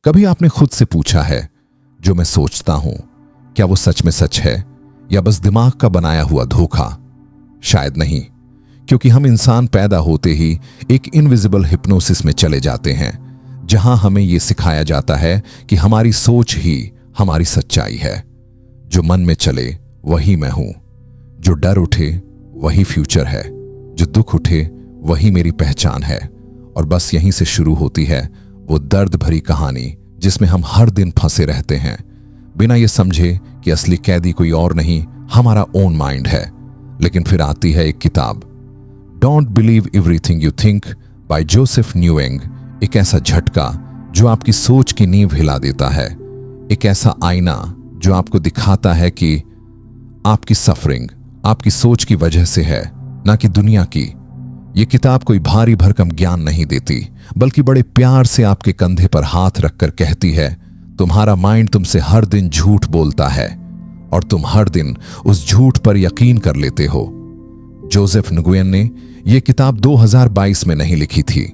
कभी आपने खुद से पूछा है, जो मैं सोचता हूं क्या वो सच में सच है या बस दिमाग का बनाया हुआ धोखा? शायद नहीं, क्योंकि हम इंसान पैदा होते ही एक इनविजिबल हिप्नोसिस में चले जाते हैं, जहां हमें यह सिखाया जाता है कि हमारी सोच ही हमारी सच्चाई है। जो मन में चले वही मैं हूं, जो डर उठे वही फ्यूचर है, जो दुख उठे वही मेरी पहचान है। और बस यहीं से शुरू होती है वो दर्द भरी कहानी जिसमें हम हर दिन फंसे रहते हैं, बिना ये समझे कि असली कैदी कोई और नहीं, हमारा ओन माइंड है। लेकिन फिर आती है एक किताब, don't believe everything you think by Joseph Nguyen. एक ऐसा झटका जो आपकी सोच की नींव हिला देता है, एक ऐसा आईना जो आपको दिखाता है कि आपकी सफरिंग आपकी सोच की वजह से है, ना कि दुनिया की। यह किताब कोई भारी भरकम ज्ञान नहीं देती, बल्कि बड़े प्यार से आपके कंधे पर हाथ रखकर कहती है, तुम्हारा माइंड तुमसे हर दिन झूठ बोलता है और तुम हर दिन उस झूठ पर यकीन कर लेते हो। जोसेफ न्गुयेन ने यह किताब 2022 में नहीं लिखी थी,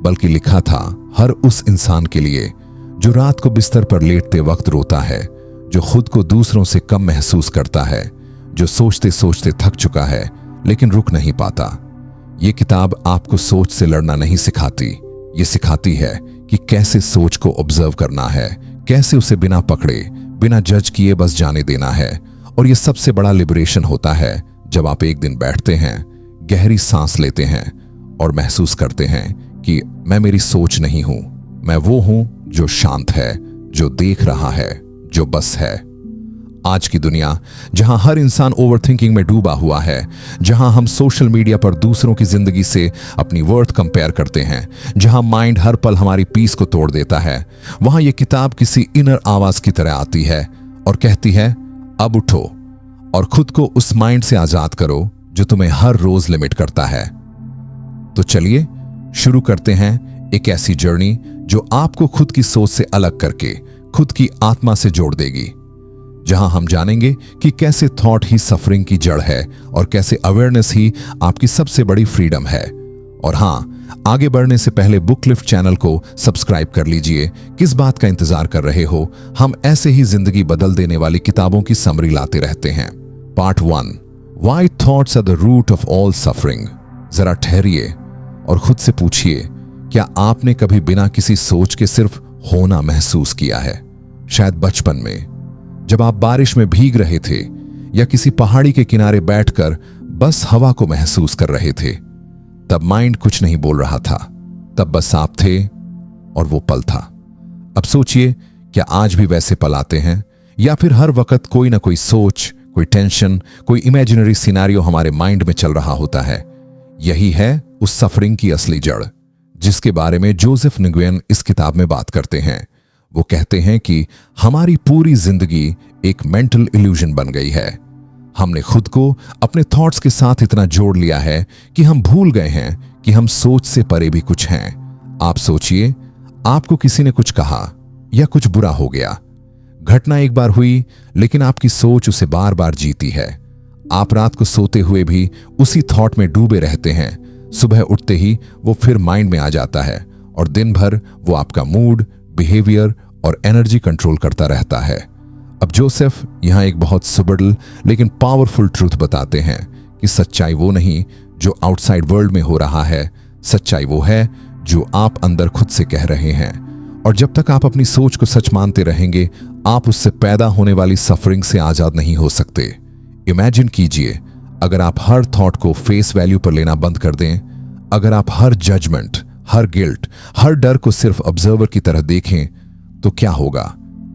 बल्कि लिखा था हर उस इंसान के लिए जो रात को बिस्तर पर लेटते वक्त रोता है, जो खुद को दूसरों से कम महसूस करता है, जो सोचते सोचते थक चुका है लेकिन रुक नहीं पाता। ये किताब आपको सोच से लड़ना नहीं सिखाती, ये सिखाती है कि कैसे सोच को ऑब्जर्व करना है, कैसे उसे बिना पकड़े बिना जज किए बस जाने देना है। और ये सबसे बड़ा लिबरेशन होता है जब आप एक दिन बैठते हैं, गहरी सांस लेते हैं और महसूस करते हैं कि मैं मेरी सोच नहीं हूं, मैं वो हूं जो शांत है, जो देख रहा है, जो बस है। आज की दुनिया जहां हर इंसान ओवरथिंकिंग में डूबा हुआ है, जहां हम सोशल मीडिया पर दूसरों की जिंदगी से अपनी वर्थ कंपेयर करते हैं, जहां माइंड हर पल हमारी पीस को तोड़ देता है, वहां यह किताब किसी इनर आवाज की तरह आती है और कहती है, अब उठो और खुद को उस माइंड से आजाद करो जो तुम्हें हर रोज लिमिट करता है। तो चलिए शुरू करते हैं एक ऐसी जर्नी जो आपको खुद की सोच से अलग करके खुद की आत्मा से जोड़ देगी, जहां हम जानेंगे कि कैसे थॉट ही सफरिंग की जड़ है और कैसे अवेयरनेस ही आपकी सबसे बड़ी फ्रीडम है। और हां, आगे बढ़ने से पहले बुकलिफ्ट चैनल को सब्सक्राइब कर लीजिए। किस बात का इंतजार कर रहे हो? हम ऐसे ही जिंदगी बदल देने वाली किताबों की समरी लाते रहते हैं। Part 1, why thoughts are the root of all suffering. जरा ठहरिए और खुद से पूछिए, क्या आपने कभी बिना किसी सोच के सिर्फ होना महसूस किया है? शायद बचपन में जब आप बारिश में भीग रहे थे या किसी पहाड़ी के किनारे बैठकर बस हवा को महसूस कर रहे थे, तब माइंड कुछ नहीं बोल रहा था, तब बस आप थे और वो पल था। अब सोचिए, क्या आज भी वैसे पल आते हैं या फिर हर वक्त कोई ना कोई सोच, कोई टेंशन, कोई इमेजिनरी सिनेरियो हमारे माइंड में चल रहा होता है? यही है उस सफरिंग की असली जड़, जिसके बारे में जोसेफ न्गुयेन इस किताब में बात करते हैं। वो कहते हैं कि हमारी पूरी जिंदगी एक मेंटल इल्यूजन बन गई है। हमने खुद को अपने थॉट्स के साथ इतना जोड़ लिया है कि हम भूल गए हैं कि हम सोच से परे भी कुछ हैं। आप सोचिए, आपको किसी ने कुछ कहा या कुछ बुरा हो गया। घटना एक बार हुई, लेकिन आपकी सोच उसे बार बार जीती है। आप रात को सोते हुए भी उसी थॉट में डूबे रहते हैं। सुबह उठते ही वो फिर माइंड में आ जाता है और दिन भर वो आपका मूड, बिहेवियर और एनर्जी कंट्रोल करता रहता है। अब जोसेफ यहां एक बहुत सुबडल लेकिन पावरफुल ट्रूथ बताते हैं कि सच्चाई वो नहीं जो आउटसाइड वर्ल्ड में हो रहा है, सच्चाई वो है जो आप अंदर खुद से कह रहे हैं। और जब तक आप अपनी सोच को सच मानते रहेंगे, आप उससे पैदा होने वाली सफरिंग से आजाद नहीं हो सकते। इमेजिन कीजिए, अगर आप हर थॉट को फेस वैल्यू पर लेना बंद कर दें, अगर आप हर जजमेंट, हर गिल्ट, हर डर को सिर्फ ऑब्जर्वर की तरह देखें, तो क्या होगा?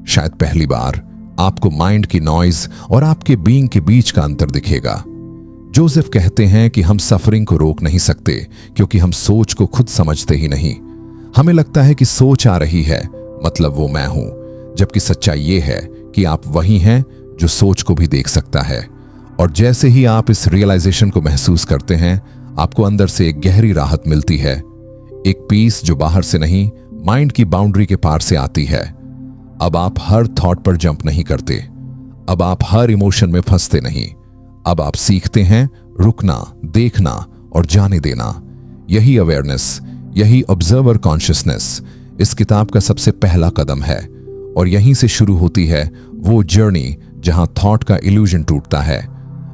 शायद पहली बार आपको माइंड की नॉइज और आपके बीइंग के बीच का अंतर दिखेगा। जोसेफ कहते हैं कि हम सफरिंग को रोक नहीं सकते क्योंकि हम सोच को खुद समझते ही नहीं। हमें लगता है कि सोच आ रही है, मतलब वो मैं हूं, जबकि सच्चाई ये है कि आप वही हैं जो सोच को भी देख सकता है। और जैसे ही आप इस रियलाइजेशन को महसूस करते हैं, आपको अंदर से एक गहरी राहत मिलती है, एक पीस जो बाहर से नहीं, माइंड की बाउंड्री के पार से आती है। अब आप हर थॉट पर जंप नहीं करते, अब आप हर इमोशन में फंसते नहीं, अब आप सीखते हैं रुकना, देखना और जाने देना। यही अवेयरनेस, यही ऑब्जर्वर कॉन्शियसनेस, इस किताब का सबसे पहला कदम है और यहीं से शुरू होती है वो जर्नी जहां थॉट का इल्यूजन टूटता है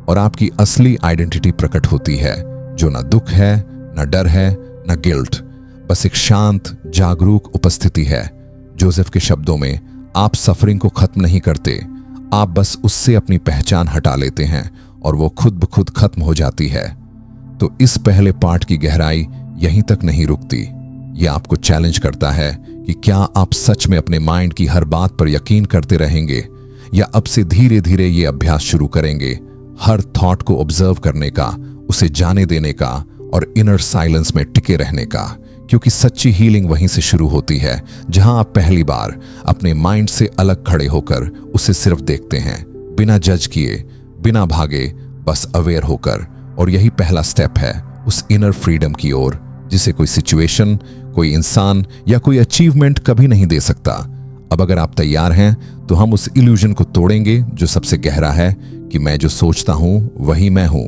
और आपकी असली आइडेंटिटी प्रकट होती है, जो न दुख है, न डर है, न गिल्ट, बस एक शांत जागरूक उपस्थिति है। जोसेफ के शब्दों में, आप सफरिंग को खत्म नहीं करते, आप बस उससे अपनी पहचान हटा लेते हैं और वो खुद ब खुद खत्म हो जाती है। तो इस पहले पार्ट की गहराई यहीं तक नहीं रुकती। यह आपको चैलेंज करता है कि क्या आप सच में अपने माइंड की हर बात पर यकीन करते रहेंगे या अब से धीरे धीरे ये अभ्यास शुरू करेंगे, हर थॉट को ऑब्जर्व करने का, उसे जाने देने का और इनर साइलेंस में टिके रहने का। क्योंकि सच्ची हीलिंग वहीं से शुरू होती है जहां आप पहली बार अपने माइंड से अलग खड़े होकर उसे सिर्फ देखते हैं, बिना जज किए, बिना भागे, बस अवेयर होकर। और यही पहला स्टेप है उस इनर फ्रीडम की ओर जिसे कोई सिचुएशन, कोई इंसान या कोई अचीवमेंट कभी नहीं दे सकता। अब अगर आप तैयार हैं तो हम उस इल्यूजन को तोड़ेंगे जो सबसे गहरा है कि मैं जो सोचता हूं वही मैं हूं,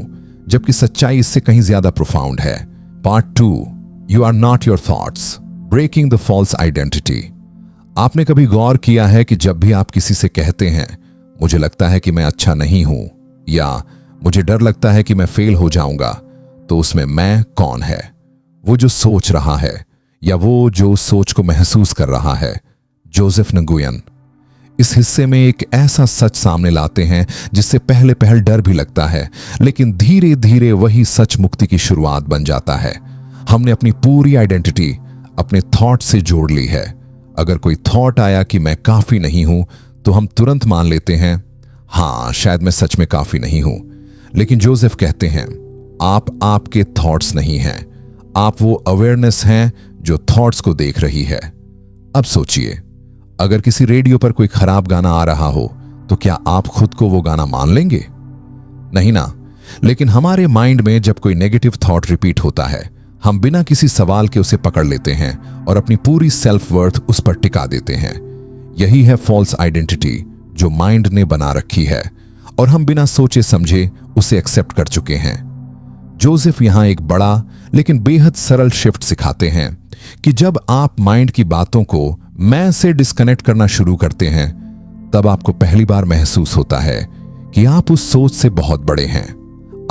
जबकि सच्चाई इससे कहीं ज्यादा प्रोफाउंड है। Part 2, you are not your thoughts, breaking the false identity. आपने कभी गौर किया है कि जब भी आप किसी से कहते हैं मुझे लगता है कि मैं अच्छा नहीं हूं या मुझे डर लगता है कि मैं फेल हो जाऊंगा, तो उसमें मैं कौन है? वो जो सोच रहा है या वो जो सोच को महसूस कर रहा है? जोसेफ नगुयन इस हिस्से में एक ऐसा सच सामने लाते हैं जिससे पहले पहल डर भी लगता है, लेकिन धीरे धीरे वही सच मुक्ति की शुरुआत बन जाता है। हमने अपनी पूरी आइडेंटिटी अपने थॉट से जोड़ ली है। अगर कोई थॉट आया कि मैं काफी नहीं हूं, तो हम तुरंत मान लेते हैं हां शायद मैं सच में काफी नहीं हूं। लेकिन जोसेफ कहते हैं आप आपके थॉट्स नहीं हैं, आप वो अवेयरनेस हैं जो थॉट्स को देख रही है। अब सोचिए, अगर किसी रेडियो पर कोई खराब गाना आ रहा हो तो क्या आप खुद को वो गाना मान लेंगे? नहीं ना। लेकिन हमारे माइंड में जब कोई नेगेटिव थॉट रिपीट होता है, हम बिना किसी सवाल के उसे पकड़ लेते हैं और अपनी पूरी सेल्फ वर्थ उस पर टिका देते हैं। यही है फॉल्स आइडेंटिटी जो माइंड ने बना रखी है और हम बिना सोचे समझे उसे एक्सेप्ट कर चुके हैं। जोसेफ यहां एक बड़ा लेकिन बेहद सरल शिफ्ट सिखाते हैं कि जब आप माइंड की बातों को मैं से डिस्कनेक्ट करना शुरू करते हैं, तब आपको पहली बार महसूस होता है कि आप उस सोच से बहुत बड़े हैं।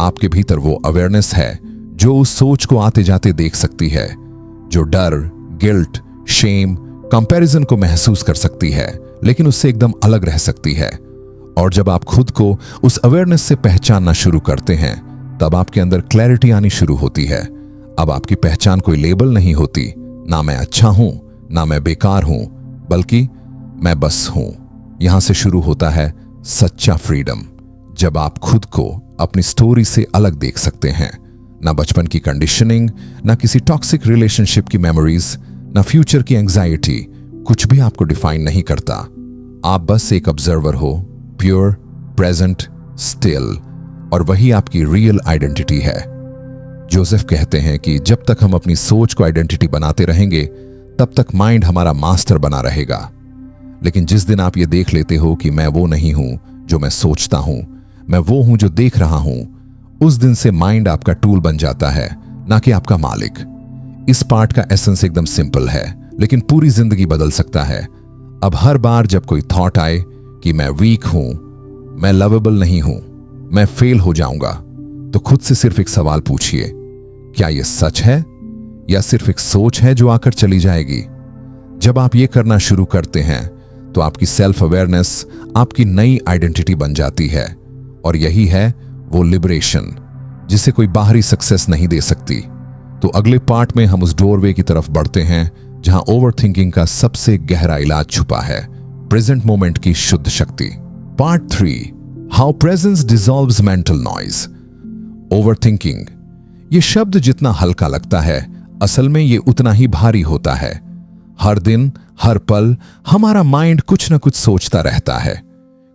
आपके भीतर वो अवेयरनेस है जो उस सोच को आते जाते देख सकती है, जो डर, गिल्ट, शेम, कंपैरिजन को महसूस कर सकती है, लेकिन उससे एकदम अलग रह सकती है। और जब आप खुद को उस अवेयरनेस से पहचानना शुरू करते हैं, तब आपके अंदर क्लैरिटी आनी शुरू होती है। अब आपकी पहचान कोई लेबल नहीं होती, ना मैं अच्छा हूं, ना मैं बेकार हूं, बल्कि मैं बस हूं। यहां से शुरू होता है सच्चा फ्रीडम, जब आप खुद को अपनी स्टोरी से अलग देख सकते हैं। ना बचपन की कंडीशनिंग, ना किसी टॉक्सिक रिलेशनशिप की मेमोरीज, ना फ्यूचर की एंजाइटी, कुछ भी आपको डिफाइन नहीं करता। आप बस एक ऑब्जर्वर हो, प्योर, प्रेजेंट, स्टिल, और वही आपकी रियल आइडेंटिटी है। जोसेफ कहते हैं कि जब तक हम अपनी सोच को आइडेंटिटी बनाते रहेंगे, तब तक माइंड हमारा मास्टर बना रहेगा। लेकिन जिस दिन आप ये देख लेते हो कि मैं वो नहीं हूं जो मैं सोचता हूं, मैं वो हूं जो देख रहा हूं, उस दिन से माइंड आपका टूल बन जाता है, ना कि आपका मालिक। इस पार्ट का एसेंस एकदम सिंपल है, लेकिन पूरी जिंदगी बदल सकता है। अब हर बार जब कोई थॉट आए कि मैं वीक हूं, मैं लवेबल नहीं हूं, मैं फेल हो जाऊंगा, तो खुद से सिर्फ एक सवाल पूछिए, क्या यह सच है या सिर्फ एक सोच है जो आकर चली जाएगी? जब आप ये करना शुरू करते हैं, तो आपकी सेल्फ अवेयरनेस आपकी नई आइडेंटिटी बन जाती है। और यही है वो लिबरेशन जिसे कोई बाहरी सक्सेस नहीं दे सकती। तो अगले पार्ट में हम उस डोरवे की तरफ बढ़ते हैं जहां ओवरथिंकिंग का सबसे गहरा इलाज छुपा है, प्रेजेंट मोमेंट की शुद्ध शक्ति। Part 3, how presence dissolves mental noise. Overthinking, ये शब्द जितना हल्का लगता है, असल में ये उतना ही भारी होता है। हर दिन, हर पल हमारा माइंड कुछ न कुछ सोचता रहता है।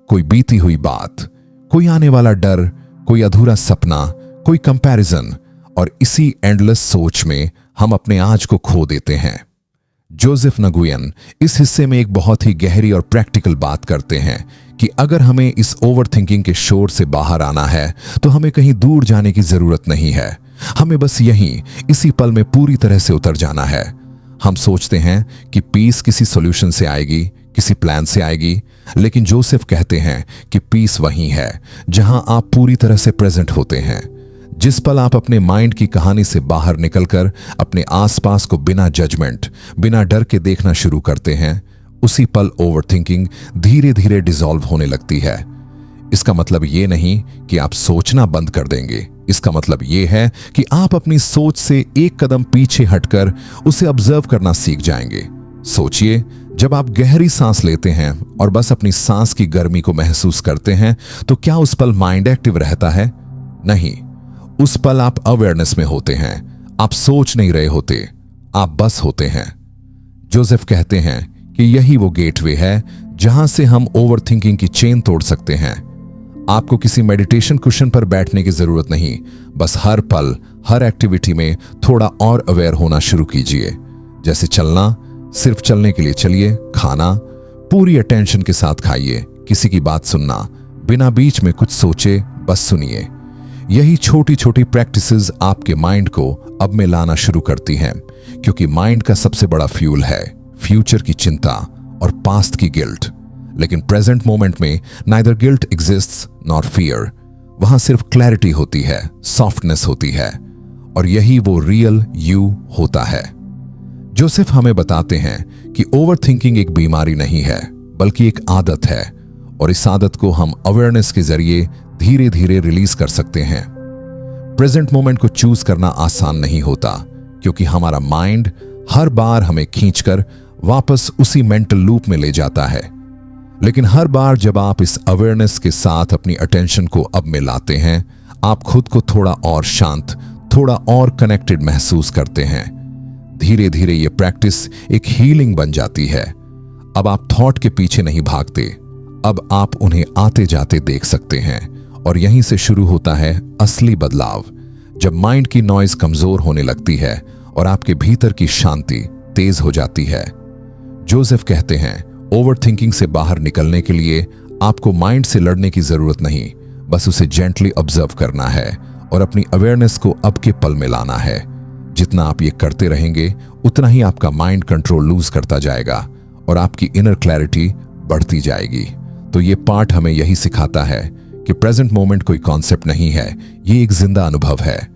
कोई बीती हुई बात, कोई आने वाला डर, कोई अधूरा सपना, कोई कंपैरिजन, और इसी एंडलेस सोच में हम अपने आज को खो देते हैं। जोसेफ नगुयन इस हिस्से में एक बहुत ही गहरी और प्रैक्टिकल बात करते हैं कि अगर हमें इस ओवरथिंकिंग के शोर से बाहर आना है, तो हमें कहीं दूर जाने की जरूरत नहीं है। हमें बस यहीं, इसी पल में पूरी तरह से उतर जाना है। हम सोचते हैं कि पीस किसी सॉल्यूशन से आएगी, किसी प्लान से आएगी, लेकिन जोसेफ कहते हैं कि पीस वहीं है जहां आप पूरी तरह से प्रेजेंट होते हैं। जिस पल आप अपने माइंड की कहानी से बाहर निकलकर अपने आसपास को बिना जजमेंट, बिना डर के देखना शुरू करते हैं, उसी पल ओवरथिंकिंग धीरे धीरे डिसॉल्व होने लगती है। इसका मतलब ये नहीं कि आप सोचना बंद कर देंगे। इसका मतलब ये है कि आप अपनी सोच से एक कदम पीछे हटकर उसे ऑब्जर्व करना सीख जाएंगे। सोचिए, जब आप गहरी सांस लेते हैं और बस अपनी सांस की गर्मी को महसूस करते हैं, तो क्या उस पल माइंड एक्टिव रहता है? नहीं, उस पल आप अवेयरनेस में होते हैं। आप सोच नहीं रहे होते, आप बस होते हैं। जोसेफ कहते हैं कि यही वो गेटवे है जहां से हम ओवरथिंकिंग की चेन तोड़ सकते हैं। आपको किसी मेडिटेशन कुशन पर बैठने की जरूरत नहीं, बस हर पल, हर एक्टिविटी में थोड़ा और अवेयर होना शुरू कीजिए। जैसे चलना, सिर्फ चलने के लिए चलिए। खाना, पूरी अटेंशन के साथ खाइए। किसी की बात सुनना, बिना बीच में कुछ सोचे बस सुनिए। यही छोटी छोटी प्रैक्टिसेस आपके माइंड को अब में लाना शुरू करती हैं, क्योंकि माइंड का सबसे बड़ा फ्यूल है फ्यूचर की चिंता और पास्ट की गिल्ट। लेकिन प्रेजेंट मोमेंट में neither guilt exists nor fear. वहां सिर्फ क्लैरिटी होती है, सॉफ्टनेस होती है, और यही वो रियल यू होता है। जोसेफ हमें बताते हैं कि ओवरथिंकिंग एक बीमारी नहीं है, बल्कि एक आदत है, और इस आदत को हम अवेयरनेस के जरिए धीरे धीरे रिलीज कर सकते हैं। प्रेजेंट मोमेंट को चूज करना आसान नहीं होता, क्योंकि हमारा माइंड हर बार हमें खींचकर वापस उसी मेंटल लूप में ले जाता है। लेकिन हर बार जब आप इस अवेयरनेस के साथ अपनी अटेंशन को अब में लाते हैं, आप खुद को थोड़ा और शांत, थोड़ा और कनेक्टेड महसूस करते हैं। धीरे धीरे ये प्रैक्टिस एक हीलिंग बन जाती है। अब आप थॉट के पीछे नहीं भागते, अब आप उन्हें आते जाते देख सकते हैं, और यहीं से शुरू होता है असली बदलाव। जब माइंड की नॉइज कमजोर होने लगती है और आपके भीतर की शांति तेज हो जाती है। जोसेफ कहते हैं, ओवरथिंकिंग से बाहर निकलने के लिए आपको माइंड से लड़ने की जरूरत नहीं, बस उसे जेंटली ऑब्जर्व करना है और अपनी अवेयरनेस को अब के पल में लाना है। जितना आप ये करते रहेंगे, उतना ही आपका माइंड कंट्रोल लूज करता जाएगा और आपकी इनर क्लैरिटी बढ़ती जाएगी। तो ये पार्ट हमें यही सिखाता है कि प्रेजेंट मोमेंट कोई कॉन्सेप्ट नहीं है, ये एक जिंदा अनुभव है।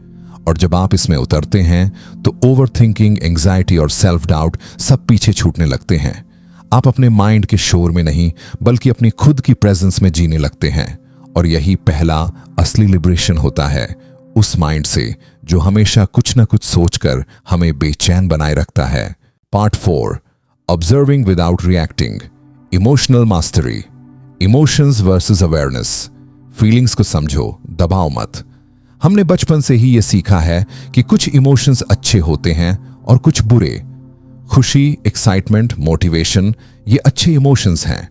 और जब आप इसमें उतरते हैं, तो ओवरथिंकिंग, एंजाइटी और सेल्फ डाउट सब पीछे छूटने लगते हैं। आप अपने माइंड के शोर में नहीं, बल्कि अपनी खुद की प्रेजेंस में जीने लगते हैं। और यही पहला असली लिबरेशन होता है उस माइंड से जो हमेशा कुछ न कुछ सोचकर हमें बेचैन बनाए रखता है। Part 4, observing without reacting, emotional mastery, emotions versus awareness. Feelings को समझो, दबाओ मत। हमने बचपन से ही यह सीखा है कि कुछ इमोशंस अच्छे होते हैं और कुछ बुरे। खुशी, एक्साइटमेंट, मोटिवेशन, ये अच्छे इमोशंस हैं,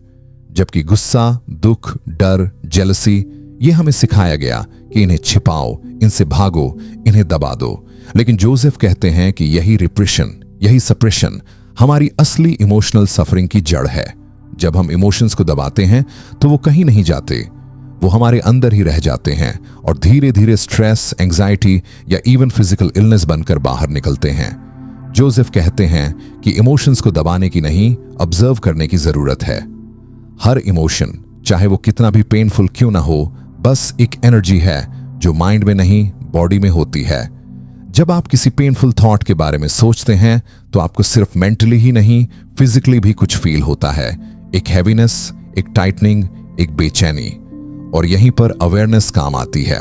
जबकि गुस्सा, दुख, डर, जेलसी, ये हमें सिखाया गया कि इन्हें छिपाओ, इनसे भागो, इन्हें दबा दो। लेकिन जोसेफ कहते हैं कि यही रिप्रेशन, यही सप्रेशन हमारी असली इमोशनल सफरिंग की जड़ है। जब हम इमोशंस को दबाते हैं तो वो कहीं नहीं जाते, वो हमारे अंदर ही रह जाते हैं और धीरे धीरे स्ट्रेस, एंजाइटी या इवन फिजिकल इलनेस बनकर बाहर निकलते हैं। जोसेफ कहते हैं कि इमोशंस को दबाने की नहीं, ऑब्जर्व करने की जरूरत है। हर इमोशन, चाहे वो कितना भी पेनफुल क्यों ना हो, बस एक एनर्जी है जो माइंड में नहीं, बॉडी में होती है। जब आप किसी पेनफुल थॉट के बारे में सोचते हैं, तो आपको सिर्फ मेंटली ही नहीं, फिजिकली भी कुछ फील होता है। एक हैवीनेस, एक टाइटनिंग, एक बेचैनी। और यहीं पर अवेयरनेस काम आती है।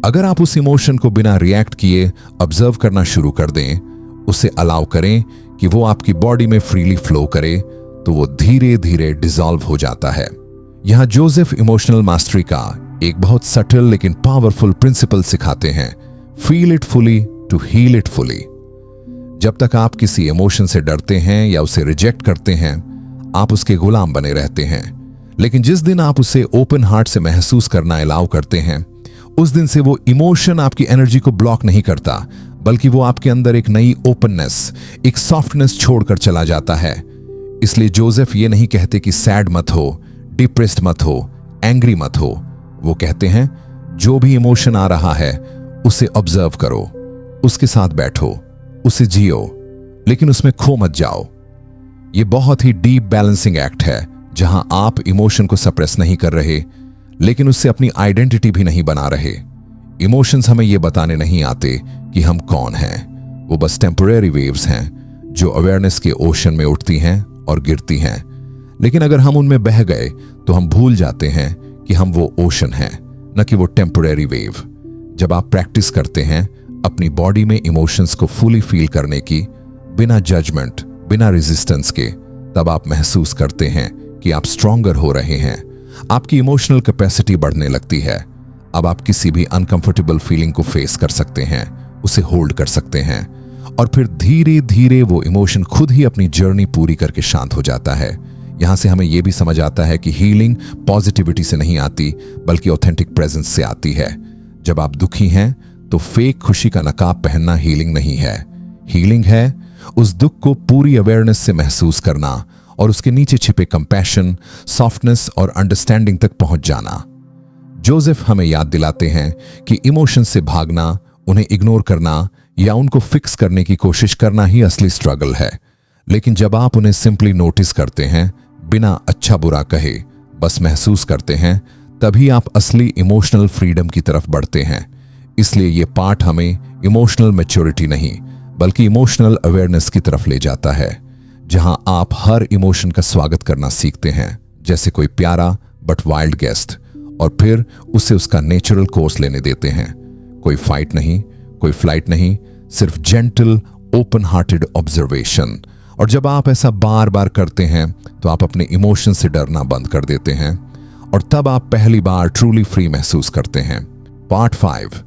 अगर आप उस इमोशन को बिना रिएक्ट किए ऑब्जर्व करना शुरू कर दें, उसे अलाउ करें कि वो आपकी बॉडी में फ्रीली फ्लो करे, तो वो धीरे धीरे डिसॉल्व हो जाता है। यहां जोसेफ इमोशनल मास्टरी का एक बहुत सटल लेकिन पावरफुल प्रिंसिपल सिखाते हैं, feel it fully to heal it fully. जब तक आप किसी इमोशन से डरते हैं या उसे रिजेक्ट करते हैं, आप उसके गुलाम बने रहते हैं। लेकिन जिस दिन आप उसे ओपन हार्ट से महसूस करना अलाउ करते हैं, उस दिन से वो इमोशन आपकी एनर्जी को ब्लॉक नहीं करता, बल्कि वो आपके अंदर एक नई ओपननेस, एक सॉफ्टनेस छोड़कर चला जाता है। इसलिए जोसेफ ये नहीं कहते कि सैड मत हो, डिप्रेस्ड मत हो, एंग्री मत हो। वो कहते हैं जो भी इमोशन आ रहा है उसे ऑब्जर्व करो, उसके साथ बैठो, उसे जियो, लेकिन उसमें खो मत जाओ। ये बहुत ही डीप बैलेंसिंग एक्ट है, जहां आप इमोशन को सप्रेस नहीं कर रहे, लेकिन उससे अपनी आइडेंटिटी भी नहीं बना रहे। इमोशंस हमें ये बताने नहीं आते कि हम कौन हैं। वो बस टेम्परेरी वेव्स हैं जो अवेयरनेस के ओशन में उठती हैं और गिरती हैं। लेकिन अगर हम उनमें बह गए तो हम भूल जाते हैं कि हम वो ओशन हैं, न कि वो टेम्परेरी वेव। जब आप प्रैक्टिस करते हैं अपनी बॉडी में इमोशंस को फुली फील करने की, बिना जजमेंट, बिना रेजिस्टेंस के, तब आप महसूस करते हैं कि आप स्ट्रॉन्गर हो रहे हैं। आपकी इमोशनल कैपेसिटी बढ़ने लगती है। अब आप किसी भी अनकंफर्टेबल फीलिंग को फेस कर सकते हैं, उसे होल्ड कर सकते हैं, और फिर धीरे धीरे वो इमोशन खुद ही अपनी जर्नी पूरी करके शांत हो जाता है। यहां से हमें यह भी समझ आता है कि हीलिंग पॉजिटिविटी से नहीं आती, बल्कि ऑथेंटिक प्रेजेंस से आती है। जब आप दुखी हैं तो फेक खुशी का नकाब पहनना हीलिंग नहीं है। हीलिंग है उस दुख को पूरी अवेयरनेस से महसूस करना और उसके नीचे छिपे कंपैशन, सॉफ्टनेस और अंडरस्टैंडिंग तक पहुंच जाना। जोसेफ हमें याद दिलाते हैं कि इमोशन से भागना, उन्हें इग्नोर करना या उनको फिक्स करने की कोशिश करना ही असली स्ट्रगल है। लेकिन जब आप उन्हें सिंपली नोटिस करते हैं, बिना अच्छा बुरा कहे बस महसूस करते हैं, तभी आप असली इमोशनल फ्रीडम की तरफ बढ़ते हैं। इसलिए ये पाठ हमें इमोशनल मैच्योरिटी नहीं, बल्कि इमोशनल अवेयरनेस की तरफ ले जाता है, जहां आप हर इमोशन का स्वागत करना सीखते हैं, जैसे कोई प्यारा बट वाइल्ड गेस्ट, और फिर उसे उसका नेचुरल कोर्स लेने देते हैं। कोई फाइट नहीं, कोई फ्लाइट नहीं, सिर्फ जेंटल, ओपन हार्टेड ऑब्जर्वेशन। और जब आप ऐसा बार बार करते हैं तो आप अपने इमोशन से डरना बंद कर देते हैं, और तब आप पहली बार ट्रूली फ्री महसूस करते हैं। Part 5,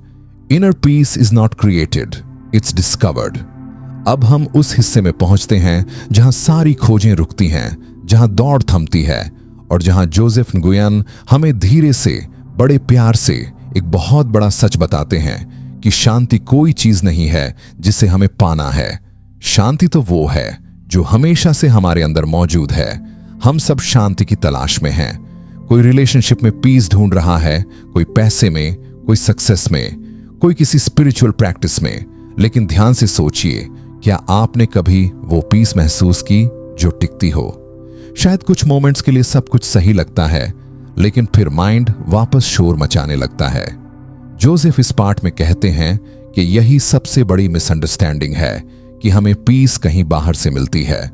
inner peace is not created, it's discovered. अब हम उस हिस्से में पहुंचते हैं जहां सारी खोजें रुकती हैं, जहां दौड़ थमती है, और जहां जोसेफ न्गुयेन हमें धीरे से, बड़े प्यार से एक बहुत बड़ा सच बताते हैं कि शांति कोई चीज नहीं है जिसे हमें पाना है। शांति तो वो है जो हमेशा से हमारे अंदर मौजूद है। हम सब शांति की तलाश में हैं। कोई रिलेशनशिप में पीस ढूंढ रहा है, कोई पैसे में, कोई सक्सेस में, कोई किसी स्पिरिचुअल प्रैक्टिस में। लेकिन ध्यान से सोचिए, क्या आपने कभी वो पीस महसूस की जो टिकती हो? शायद कुछ मोमेंट्स के लिए सब कुछ सही लगता है, लेकिन फिर माइंड वापस शोर मचाने लगता है। जोसेफ इस पार्ट में कहते हैं कि यही सबसे बड़ी मिसअंडरस्टैंडिंग है कि हमें पीस कहीं बाहर से मिलती है,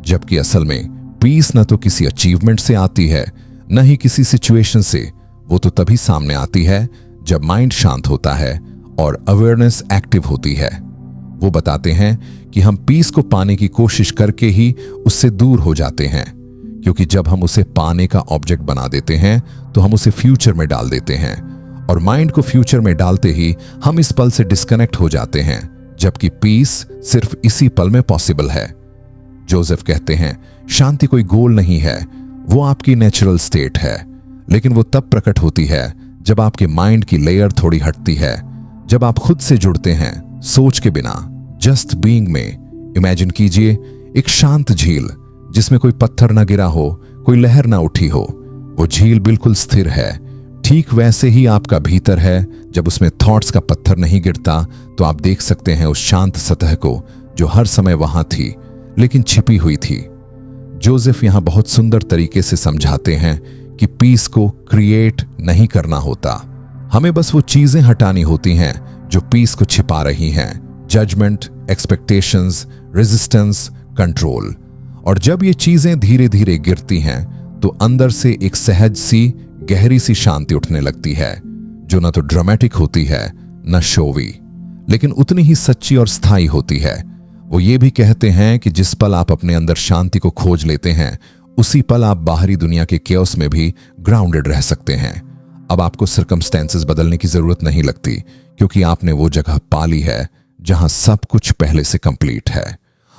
जबकि असल में पीस न तो किसी अचीवमेंट से आती है, न ही किसी सिचुएशन से। वो तो तभी सामने आती है जब माइंड शांत होता है और अवेयरनेस एक्टिव होती है। वो बताते हैं कि हम पीस को पाने की कोशिश करके ही उससे दूर हो जाते हैं, क्योंकि जब हम उसे पाने का ऑब्जेक्ट बना देते हैं तो हम उसे फ्यूचर में डाल देते हैं, और माइंड को फ्यूचर में डालते ही हम इस पल से डिस्कनेक्ट हो जाते हैं, जबकि पीस सिर्फ इसी पल में पॉसिबल है। जोसेफ कहते हैं, शांति कोई गोल नहीं है, वो आपकी नेचुरल स्टेट है, लेकिन वो तब प्रकट होती है जब आपके माइंड की लेयर थोड़ी हटती है, जब आप खुद से जुड़ते हैं, सोच के बिना, जस्ट बीइंग में। इमेजिन कीजिए एक शांत झील जिसमें कोई पत्थर ना गिरा हो, कोई लहर ना उठी हो। वो झील बिल्कुल स्थिर है। ठीक वैसे ही आपका भीतर है, जब उसमें थॉट्स का पत्थर नहीं गिरता तो आप देख सकते हैं उस शांत सतह को जो हर समय वहां थी, लेकिन छिपी हुई थी। जोसेफ यहां बहुत सुंदर तरीके से समझाते हैं कि पीस को क्रिएट नहीं करना होता, हमें बस वो चीजें हटानी होती हैं जो पीस को छिपा रही हैं। Judgement, expectations, resistance, control. और जब ये चीजें धीरे धीरे गिरती हैं तो अंदर से एक सहज सी, गहरी सी शांति उठने लगती है, जो न तो ड्रामेटिक होती है न शोवी, लेकिन उतनी ही सच्ची और स्थायी होती है। वो ये भी कहते हैं कि जिस पल आप अपने अंदर शांति को खोज लेते हैं, उसी पल आप बाहरी दुनिया के केओस में भी ग्राउंडेड रह सकते हैं। अब आपको सर्कमस्टेंसेस बदलने की जरूरत नहीं लगती, क्योंकि आपने वो जगह पा ली है जहां सब कुछ पहले से कंप्लीट है।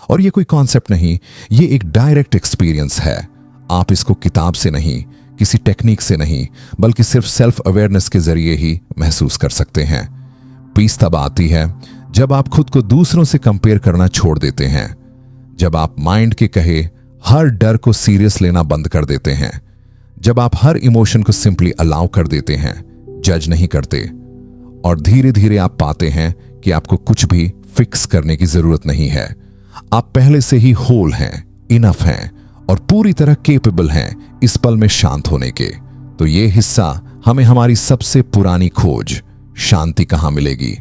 और ये कोई कॉन्सेप्ट नहीं, ये एक डायरेक्ट एक्सपीरियंस है। आप इसको किताब से नहीं, किसी टेक्निक से नहीं, बल्कि सिर्फ सेल्फ अवेयरनेस के जरिए ही महसूस कर सकते हैं। पीस तब आती है जब आप खुद को दूसरों से कंपेयर करना छोड़ देते हैं, जब आप माइंड के कहे हर डर को सीरियस लेना बंद कर देते हैं, जब आप हर इमोशन को सिंपली अलाउ कर देते हैं, जज नहीं करते, और धीरे धीरे आप पाते हैं कि आपको कुछ भी फिक्स करने की जरूरत नहीं है। आप पहले से ही होल हैं, इनफ हैं और पूरी तरह केपेबल हैं इस पल में शांत होने के। तो ये हिस्सा हमें हमारी सबसे पुरानी खोज शांति कहां मिलेगी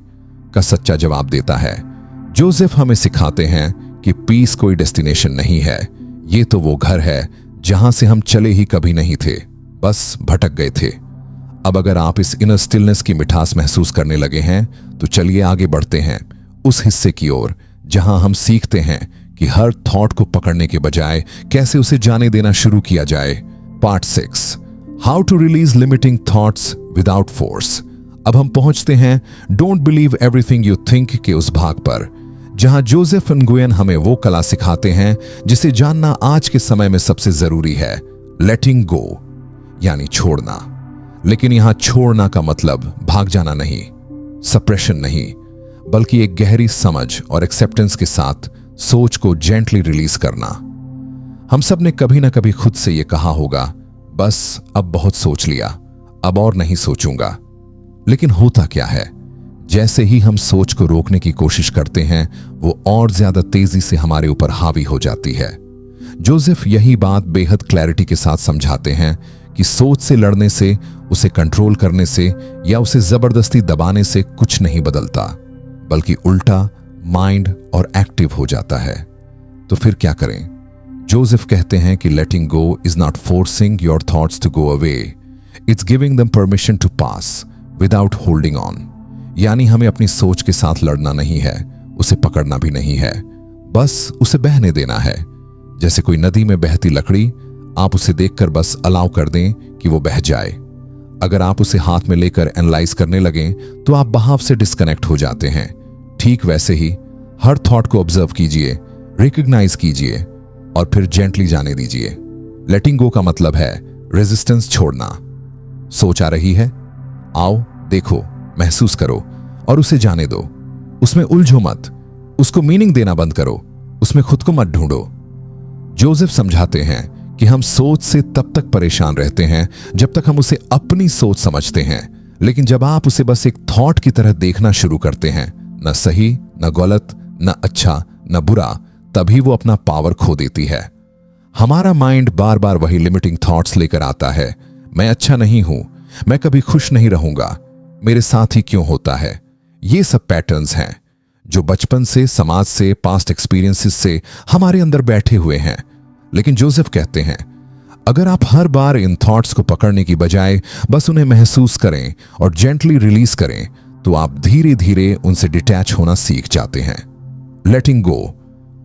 का सच्चा जवाब देता है। जोसेफ हमें सिखाते हैं कि पीस कोई डेस्टिनेशन नहीं है, ये तो वो घर है जहां से हम चले ही कभी नहीं थे, बस भटक गए थे। अब अगर आप इस इनर स्टिलनेस की मिठास महसूस करने लगे हैं तो चलिए आगे बढ़ते हैं उस हिस्से की ओर जहां हम सीखते हैं कि हर थॉट को पकड़ने के बजाय कैसे उसे जाने देना शुरू किया जाए। Part 6, how to release limiting thoughts without force. अब हम पहुंचते हैं don't believe everything you think के उस भाग पर, जहां जोसेफ nguyen हमें वो कला सिखाते हैं जिसे जानना आज के समय में सबसे जरूरी है, लेटिंग गो, यानी छोड़ना। लेकिन यहां छोड़ना का मतलब भाग जाना नहीं, सप्रेशन नहीं, बल्कि एक गहरी समझ और एक्सेप्टेंस के साथ सोच को जेंटली रिलीज करना। हम सब ने कभी ना कभी खुद से यह कहा होगा, बस अब बहुत सोच लिया, अब और नहीं सोचूंगा। लेकिन होता क्या है, जैसे ही हम सोच को रोकने की कोशिश करते हैं वो और ज्यादा तेजी से हमारे ऊपर हावी हो जाती है। जोसेफ यही बात बेहद क्लैरिटी के साथ समझाते हैं कि सोच से लड़ने से, उसे कंट्रोल करने से या उसे जबरदस्ती दबाने से कुछ नहीं बदलता, बल्कि उल्टा माइंड और एक्टिव हो जाता है। तो फिर क्या करें? जोसेफ कहते हैं कि letting go is not forcing your thoughts to go away, it's giving them permission to pass without holding on. यानी हमें अपनी सोच के साथ लड़ना नहीं है, उसे पकड़ना भी नहीं है, बस उसे बहने देना है। जैसे कोई नदी में बहती लकड़ी, आप उसे देखकर बस अलाउ कर दें कि वो बह जाए। अगर आप उसे हाथ में लेकर एनालाइज करने लगें तो आप बहाव से डिस्कनेक्ट हो जाते हैं। ठीक वैसे ही हर थॉट को ऑब्जर्व कीजिए, रिकॉग्नाइज कीजिए और फिर जेंटली जाने दीजिए। लेटिंग गो का मतलब है रेजिस्टेंस छोड़ना। सोच आ रही है, आओ देखो, महसूस करो और उसे जाने दो। उसमें उलझो मत, उसको मीनिंग देना बंद करो, उसमें खुद को मत ढूंढो। जोसेफ समझाते हैं कि हम सोच से तब तक परेशान रहते हैं जब तक हम उसे अपनी सोच समझते हैं, लेकिन जब आप उसे बस एक थॉट की तरह देखना शुरू करते हैं, न सही न गलत, न अच्छा न बुरा, तभी वो अपना पावर खो देती है। हमारा माइंड बार बार वही लिमिटिंग थॉट्स लेकर आता है, मैं अच्छा नहीं हूं, मैं कभी खुश नहीं रहूंगा, मेरे साथ ही क्यों होता है। ये सब पैटर्न्स हैं जो बचपन से, समाज से, पास्ट एक्सपीरियंसेस से हमारे अंदर बैठे हुए हैं। लेकिन जोसेफ कहते हैं अगर आप हर बार इन थॉट्स को पकड़ने की बजाय बस उन्हें महसूस करें और जेंटली रिलीज करें तो आप धीरे धीरे उनसे डिटैच होना सीख जाते हैं। लेटिंग गो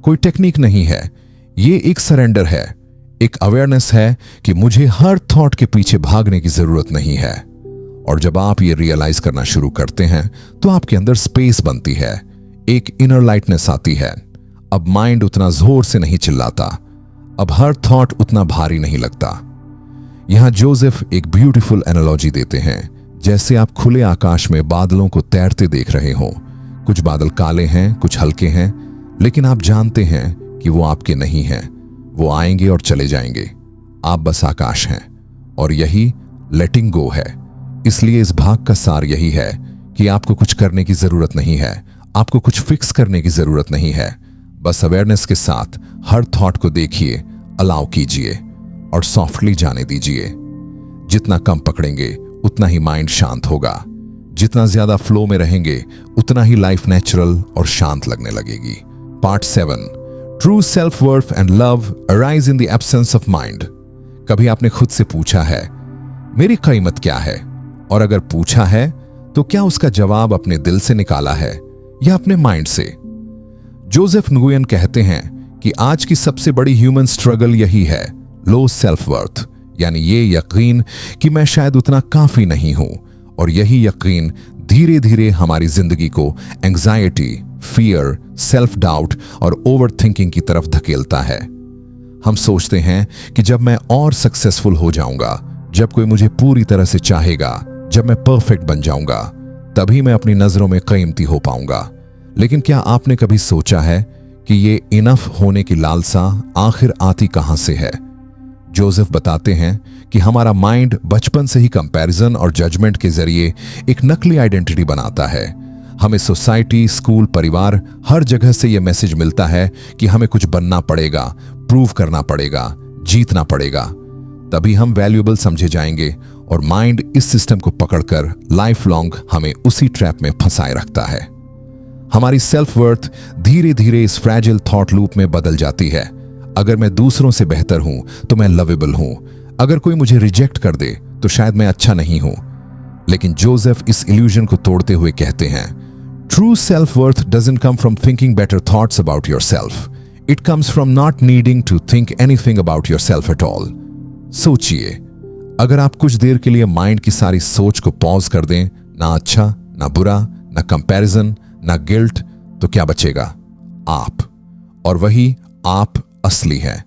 कोई टेक्निक नहीं है, ये एक सरेंडर है, एक अवेयरनेस है कि मुझे हर थॉट के पीछे भागने की जरूरत नहीं है। और जब आप ये रियलाइज करना शुरू करते हैं तो आपके अंदर स्पेस बनती है, एक इनर लाइटनेस आती है। अब माइंड उतना जोर से नहीं चिल्लाता, अब हर थॉट उतना भारी नहीं लगता। यहां जोसेफ एक ब्यूटीफुल एनालॉजी देते हैं, जैसे आप खुले आकाश में बादलों को तैरते देख रहे हो। कुछ बादल काले हैं, कुछ हल्के हैं, लेकिन आप जानते हैं कि वो आपके नहीं हैं, वो आएंगे और चले जाएंगे, आप बस आकाश हैं। और यही लेटिंग गो है। इसलिए इस भाग का सार यही है कि आपको कुछ करने की जरूरत नहीं है, आपको कुछ फिक्स करने की जरूरत नहीं है। बस अवेयरनेस के साथ हर थॉट को देखिए, अलाउ कीजिए और सॉफ्टली जाने दीजिए। जितना कम पकड़ेंगे उतना ही माइंड शांत होगा, जितना ज्यादा फ्लो में रहेंगे उतना ही लाइफ नेचुरल और शांत लगने लगेगी। Part 7, true self worth and love arise in the absence of mind. कभी आपने खुद से पूछा है मेरी कीमत क्या है? और अगर पूछा है तो क्या उसका जवाब अपने दिल से निकाला है या अपने माइंड से? जोसेफ nguyen कहते हैं कि आज की सबसे बड़ी ह्यूमन स्ट्रगल यही है, लो सेल्फ वर्थ, यानी ये यकीन कि मैं शायद उतना काफी नहीं हूं। और यही यकीन धीरे धीरे हमारी जिंदगी को एंग्जाइटी, फियर, सेल्फ डाउट और ओवर थिंकिंग की तरफ धकेलता है। हम सोचते हैं कि जब मैं और सक्सेसफुल हो जाऊंगा, जब कोई मुझे पूरी तरह से चाहेगा, जब मैं परफेक्ट बन जाऊंगा, तभी मैं अपनी नजरों में कीमती हो पाऊंगा। लेकिन क्या आपने कभी सोचा है कि ये इनफ होने की लालसा आखिर आती कहां से है? जोसेफ बताते हैं कि हमारा माइंड बचपन से ही कंपैरिजन और जजमेंट के जरिए एक नकली आइडेंटिटी बनाता है। हमें सोसाइटी, स्कूल, परिवार, हर जगह से यह मैसेज मिलता है कि हमें कुछ बनना पड़ेगा, प्रूव करना पड़ेगा, जीतना पड़ेगा, तभी हम वैल्यूएबल समझे जाएंगे। और माइंड इस सिस्टम को पकड़कर लाइफ लॉन्ग हमें उसी ट्रैप में फंसाए रखता है। हमारी सेल्फ वर्थ धीरे धीरे इस फ्रैजिल थॉट लूप में बदल जाती है। अगर मैं दूसरों से बेहतर हूं तो मैं लवेबल हूं, अगर कोई मुझे रिजेक्ट कर दे तो शायद मैं अच्छा नहीं हूं। लेकिन जोसेफ इस इल्यूजन को तोड़ते हुए कहते हैं, true self worth doesn't come from thinking better thoughts about yourself, it comes from not needing to think anything about yourself at all. सोचिए, अगर आप कुछ देर के लिए माइंड की सारी सोच को पॉज कर दें, ना अच्छा, ना बुरा, ना कंपैरिजन, ना गिल्ट, तो क्या बचेगा? आप। और वही आप असली है,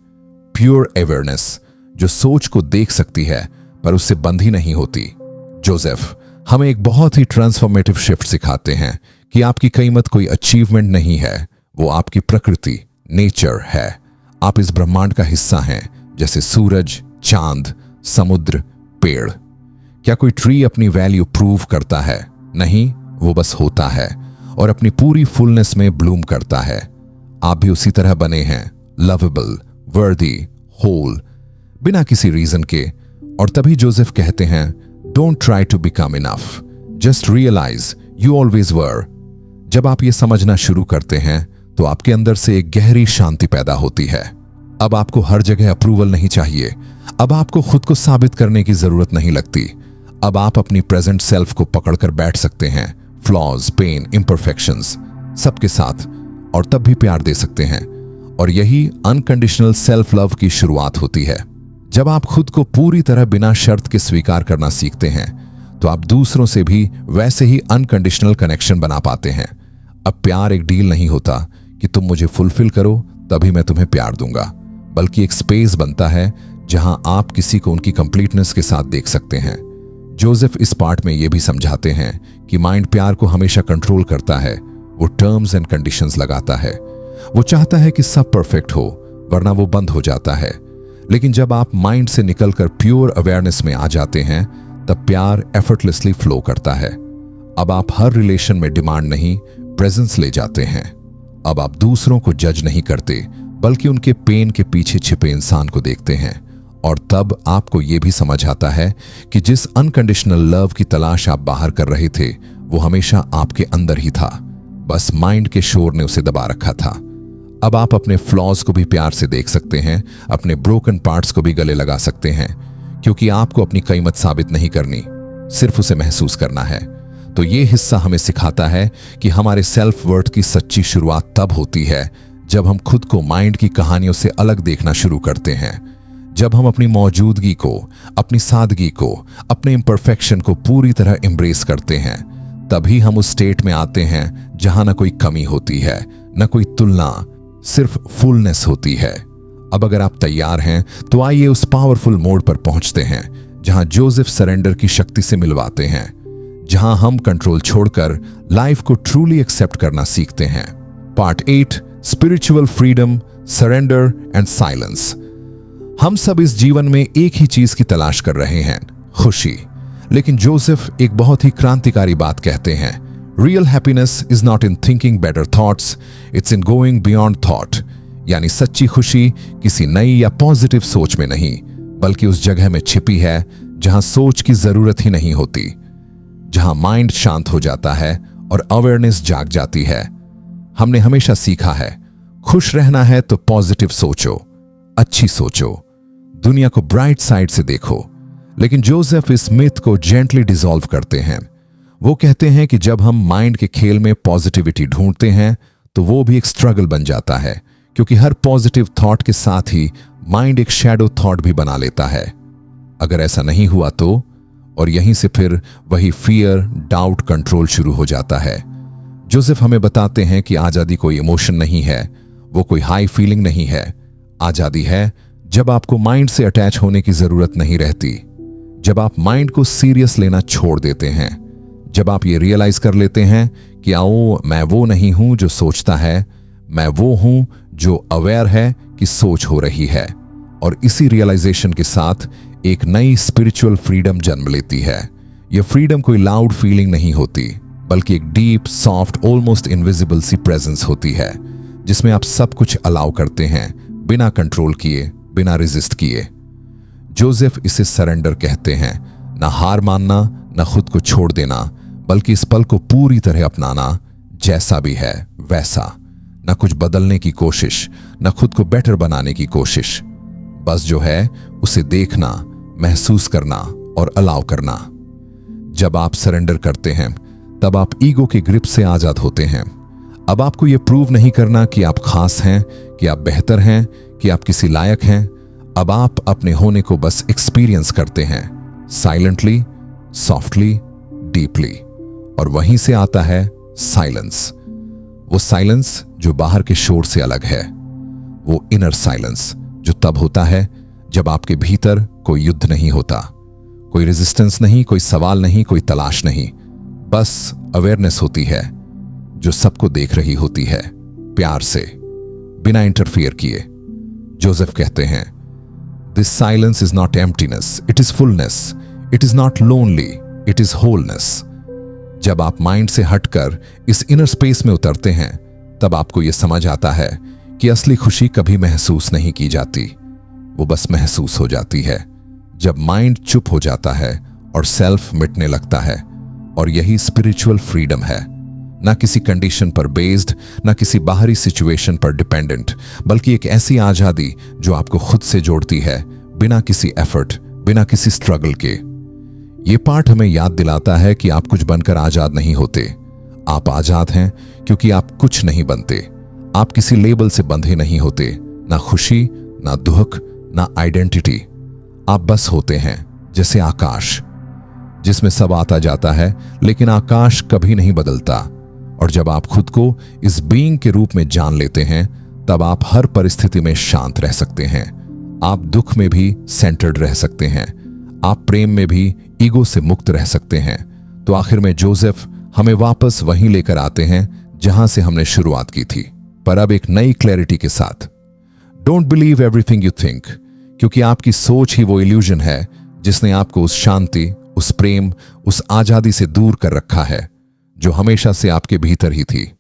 प्योर अवेयरनेस, जो सोच को देख सकती है पर उससे बंधी नहीं होती। जोसेफ हमें एक बहुत ही ट्रांसफॉर्मेटिव शिफ्ट सिखाते हैं कि आपकी कीमत कोई अचीवमेंट नहीं है, वो आपकी प्रकृति, नेचर है। आप इस ब्रह्मांड का हिस्सा हैं, जैसे सूरज, चांद, समुद्र, पेड़। क्या कोई ट्री अपनी वैल्यू प्रूव करता है? नहीं, वो बस होता है और अपनी पूरी फुलनेस में ब्लूम करता है। आप भी उसी तरह बने हैं, लवेबल, वर्दी, होल, बिना किसी रीजन के। और तभी जोसेफ कहते हैं, don't try to become enough, just realize you always were. जब आप ये समझना शुरू करते हैं तो आपके अंदर से एक गहरी शांति पैदा होती है। अब आपको हर जगह अप्रूवल नहीं चाहिए, अब आपको खुद को साबित करने की जरूरत नहीं लगती। अब आप अपनी प्रेजेंट सेल्फ को पकड़कर बैठ सकते हैं, फ्लॉज, पेन, इम्परफेक्शंस सबके साथ, और तब भी प्यार दे सकते हैं। और यही अनकंडीशनल सेल्फ लव की शुरुआत होती है। जब आप खुद को पूरी तरह बिना शर्त के स्वीकार करना सीखते हैं तो आप दूसरों से भी वैसे ही अनकंडीशनल कनेक्शन बना पाते हैं। अब प्यार एक डील नहीं होता कि तुम मुझे फुलफिल करो तभी मैं तुम्हें प्यार दूंगा, बल्कि एक स्पेस बनता है जहां आप किसी को उनकी कंप्लीटनेस के साथ देख सकते हैं। जोसेफ इस पार्ट में यह भी समझाते हैं कि माइंड प्यार को हमेशा कंट्रोल करता है, वो टर्म्स एंड कंडीशंस लगाता है। वो चाहता है कि सब परफेक्ट हो, वरना वो बंद हो जाता है। लेकिन जब आप माइंड से निकलकर प्योर अवेयरनेस में आ जाते हैं, तब प्यार एफर्टलेसली फ्लो करता है। अब आप हर रिलेशन में डिमांड नहीं, प्रेजेंस ले जाते हैं। अब आप दूसरों को जज नहीं करते, बल्कि उनके पेन के पीछे छिपे इंसान को देखते हैं। और तब आपको यह भी समझ आता है कि जिस अनकंडीशनल लव की तलाश आप बाहर कर रहे थे, वो हमेशा आपके अंदर ही था, बस माइंड के शोर ने उसे दबा रखा था। अब आप अपने फ्लॉज को भी प्यार से देख सकते हैं, अपने ब्रोकन पार्ट्स को भी गले लगा सकते हैं, क्योंकि आपको अपनी कीमत साबित नहीं करनी, सिर्फ उसे महसूस करना है। तो ये हिस्सा हमें सिखाता है कि हमारे सेल्फ वर्थ की सच्ची शुरुआत तब होती है जब हम खुद को माइंड की कहानियों से अलग देखना शुरू करते हैं, जब हम अपनी मौजूदगी को, अपनी सादगी को, अपने इम्परफेक्शन को पूरी तरह एम्ब्रेस करते हैं। तभी हम उस स्टेट में आते हैं जहां ना कोई कमी होती है, ना कोई तुलना, सिर्फ फुलनेस होती है। अब अगर आप तैयार हैं तो आइए उस पावरफुल मोड पर पहुंचते हैं जहां जोसेफ सरेंडर की शक्ति से मिलवाते हैं, जहां हम कंट्रोल छोड़कर लाइफ को ट्रूली एक्सेप्ट करना सीखते हैं। Part 8, spiritual freedom, surrender and silence. हम सब इस जीवन में एक ही चीज की तलाश कर रहे हैं, खुशी। लेकिन जोसेफ एक बहुत ही क्रांतिकारी बात कहते हैं, real happiness is not in thinking better thoughts, it's in going beyond thought. यानी सच्ची खुशी किसी नई या पॉजिटिव सोच में नहीं, बल्कि उस जगह में छिपी है जहां सोच की जरूरत ही नहीं होती, जहां माइंड शांत हो जाता है और अवेयरनेस जाग जाती है। हमने हमेशा सीखा है, खुश रहना है तो पॉजिटिव सोचो, अच्छी सोचो, दुनिया को ब्राइट साइड से देखो। लेकिन जोसेफ इस मिथ को जेंटली डिसॉल्व करते हैं। वो कहते हैं कि जब हम माइंड के खेल में पॉजिटिविटी ढूंढते हैं तो वो भी एक स्ट्रगल बन जाता है, क्योंकि हर पॉजिटिव थॉट के साथ ही माइंड एक शैडो थॉट भी बना लेता है। अगर ऐसा नहीं हुआ तो, और यहीं से फिर वही फियर, डाउट, कंट्रोल शुरू हो जाता है। जोसेफ हमें बताते हैं कि आजादी कोई इमोशन नहीं है, वो कोई हाई फीलिंग नहीं है। आजादी है जब आपको माइंड से अटैच होने की जरूरत नहीं रहती, जब आप माइंड को सीरियस लेना छोड़ देते हैं, जब आप ये रियलाइज कर लेते हैं कि आओ मैं वो नहीं हूं जो सोचता है, मैं वो हूं जो अवेयर है कि सोच हो रही है। और इसी रियलाइजेशन के साथ एक नई स्पिरिचुअल फ्रीडम जन्म लेती है। यह फ्रीडम कोई लाउड फीलिंग नहीं होती, बल्कि एक डीप, सॉफ्ट, ऑलमोस्ट इनविजिबल सी प्रेजेंस होती है जिसमें आप सब कुछ अलाउ करते हैं, बिना कंट्रोल किए, बिना रेजिस्ट किए। जोसेफ इसे सरेंडर कहते हैं, ना हार मानना, ना खुद को छोड़ देना, बल्कि इस पल को पूरी तरह अपनाना, जैसा भी है वैसा। ना कुछ बदलने की कोशिश, ना खुद को बेटर बनाने की कोशिश, बस जो है उसे देखना, महसूस करना और अलाउ करना। जब आप सरेंडर करते हैं तब आप ईगो के ग्रिप से आजाद होते हैं। अब आपको यह प्रूव नहीं करना कि आप खास हैं, कि आप बेहतर हैं, कि आप किसी लायक हैं। अब आप अपने होने को बस एक्सपीरियंस करते हैं, साइलेंटली, सॉफ्टली, डीपली। और वहीं से आता है साइलेंस। वो साइलेंस जो बाहर के शोर से अलग है, वो इनर साइलेंस जो तब होता है जब आपके भीतर कोई युद्ध नहीं होता, कोई रेजिस्टेंस नहीं, कोई सवाल नहीं, कोई तलाश नहीं, बस अवेयरनेस होती है जो सबको देख रही होती है, प्यार से, बिना इंटरफियर किए। जोसेफ कहते हैं, this silence is not emptiness, it is fullness, it is not lonely, it is wholeness. जब आप माइंड से हटकर इस इनर स्पेस में उतरते हैं तब आपको यह समझ आता है कि असली खुशी कभी महसूस नहीं की जाती, वो बस महसूस हो जाती है जब माइंड चुप हो जाता है और सेल्फ मिटने लगता है। और यही स्पिरिचुअल फ्रीडम है, ना किसी कंडीशन पर बेस्ड, ना किसी बाहरी सिचुएशन पर डिपेंडेंट, बल्कि एक ऐसी आजादी जो आपको खुद से जोड़ती है, बिना किसी एफर्ट, बिना किसी स्ट्रगल के। ये पाठ हमें याद दिलाता है कि आप कुछ बनकर आजाद नहीं होते। आप आजाद हैं क्योंकि आप कुछ नहीं बनते। आप किसी लेबल से बंधे नहीं होते, ना खुशी, ना दुख, ना आइडेंटिटी। आप बस होते हैं, जैसे आकाश, जिसमें सब आता जाता है लेकिन आकाश कभी नहीं बदलता। और जब आप खुद को इस बीइंग के रूप में जान लेते हैं तब आप हर परिस्थिति में शांत रह सकते हैं। आप दुख में भी सेंटर्ड रह सकते हैं, आप प्रेम में भी ईगो से मुक्त रह सकते हैं। तो आखिर में जोसेफ हमें वापस वहीं लेकर आते हैं जहां से हमने शुरुआत की थी, पर अब एक नई क्लैरिटी के साथ। Don't believe everything you think, क्योंकि आपकी सोच ही वो इल्यूजन है जिसने आपको उस शांति, उस प्रेम, उस आजादी से दूर कर रखा है जो हमेशा से आपके भीतर ही थी।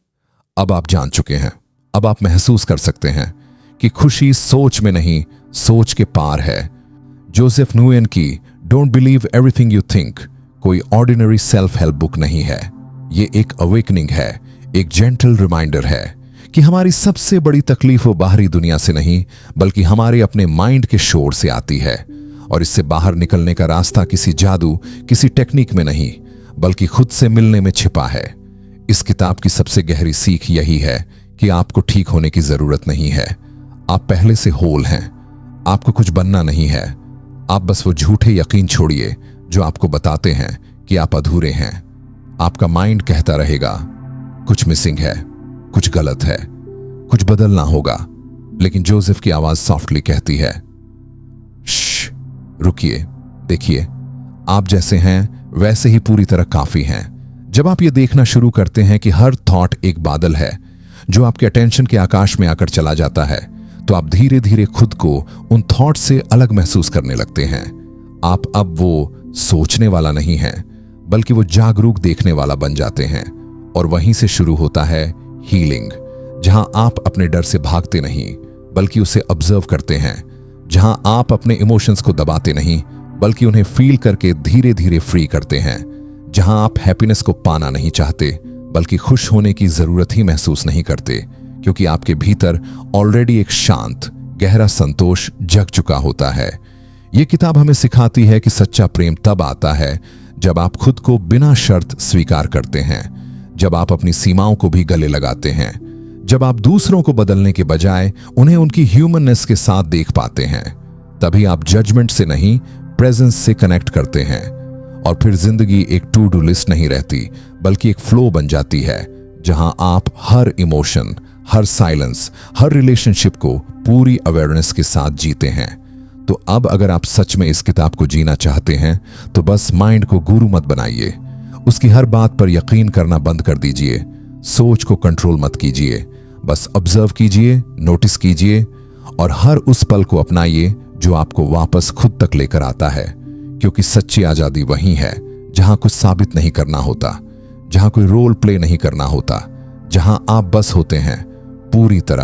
अब आप जान चुके हैं, अब आप महसूस कर सकते हैं कि खुशी सोच में नहीं, सोच के पार है। जोसेफ नुएन की don't believe everything you think कोई ऑर्डिनरी सेल्फ हेल्प बुक नहीं है। ये एक अवेकनिंग है, एक जेंटल रिमाइंडर है कि हमारी सबसे बड़ी तकलीफ वो बाहरी दुनिया से नहीं, बल्कि हमारे अपने माइंड के शोर से आती है। और इससे बाहर निकलने का रास्ता किसी जादू, किसी टेक्निक में नहीं, बल्कि खुद से मिलने में छिपा है। इस किताब की सबसे गहरी सीख यही है कि आपको ठीक होने की जरूरत नहीं है। आप पहले से होल हैं, आपको कुछ बनना नहीं है। आप बस वो झूठे यकीन छोड़िए जो आपको बताते हैं कि आप अधूरे हैं। आपका माइंड कहता रहेगा कुछ मिसिंग है, कुछ गलत है, कुछ बदलना होगा, लेकिन जोसेफ की आवाज सॉफ्टली कहती है, श्श, रुकिए, देखिए, आप जैसे हैं वैसे ही पूरी तरह काफी हैं। जब आप ये देखना शुरू करते हैं कि हर थॉट एक बादल है जो आपके अटेंशन के आकाश में आकर चला जाता है, तो आप धीरे धीरे खुद को उन थॉट से अलग महसूस करने लगते हैं। आप अब वो सोचने वाला नहीं हैं, बल्कि वो जागरूक देखने वाला बन जाते हैं। और वहीं से शुरू होता है हीलिंग, जहां आप अपने डर से भागते नहीं, बल्कि उसे ऑब्जर्व करते हैं। जहां आप अपने इमोशंस को दबाते नहीं, बल्कि उन्हें फील करके धीरे धीरे फ्री करते हैं। जहां आप हैप्पीनेस को पाना नहीं चाहते, बल्कि खुश होने की जरूरत ही महसूस नहीं करते, क्योंकि आपके भीतर ऑलरेडी एक शांत, गहरा संतोष जग चुका होता है। यह किताब हमें सिखाती है कि सच्चा प्रेम तब आता है जब आप खुद को बिना शर्त स्वीकार करते हैं, जब आप अपनी सीमाओं को भी गले लगाते हैं, जब आप दूसरों को बदलने के बजाय उन्हें उनकी ह्यूमननेस के साथ देख पाते हैं। तभी आप जजमेंट से नहीं, प्रेजेंस से कनेक्ट करते हैं। और फिर जिंदगी एक टू डू लिस्ट नहीं रहती, बल्कि एक फ्लो बन जाती है, जहां आप हर इमोशन, हर साइलेंस, हर रिलेशनशिप को पूरी अवेयरनेस के साथ जीते हैं। तो अब अगर आप सच में इस किताब को जीना चाहते हैं तो बस माइंड को गुरु मत बनाइए, उसकी हर बात पर यकीन करना बंद कर दीजिए, सोच को कंट्रोल मत कीजिए, बस ऑब्जर्व कीजिए, नोटिस कीजिए और हर उस पल को अपनाइए जो आपको वापस खुद तक लेकर आता है। क्योंकि सच्ची आजादी वही है जहां कुछ साबित नहीं करना होता, जहां कोई रोल प्ले नहीं करना होता, जहां आप बस होते हैं पूरी तरह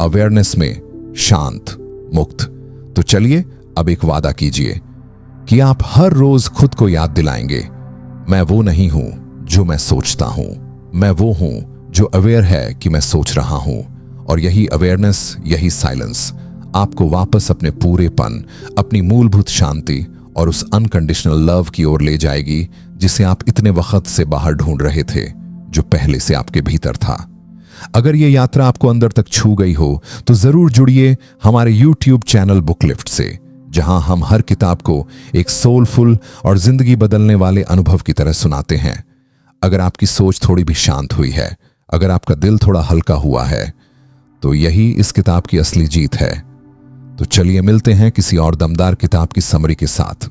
अवेयरनेस में, शांत, मुक्त। तो चलिए अब एक वादा कीजिए कि आप हर रोज खुद को याद दिलाएंगे, मैं वो नहीं हूं जो मैं सोचता हूं, मैं वो हूं जो अवेयर है कि मैं सोच रहा हूं। और यही अवेयरनेस, यही साइलेंस आपको वापस अपने पूरेपन, अपनी मूलभूत शांति और उस अनकंडीशनल लव की ओर ले जाएगी जिसे आप इतने वक्त से बाहर ढूंढ रहे थे, जो पहले से आपके भीतर था। अगर ये यात्रा आपको अंदर तक छू गई हो तो जरूर जुड़िए हमारे YouTube चैनल बुकलिफ्ट से, जहां हम हर किताब को एक सोलफुल और जिंदगी बदलने वाले अनुभव की तरह सुनाते हैं। अगर आपकी सोच थोड़ी भी शांत हुई है, अगर आपका दिल थोड़ा हल्का हुआ है, तो यही इस किताब की असली जीत है। तो चलिए मिलते हैं किसी और दमदार किताब की समरी के साथ।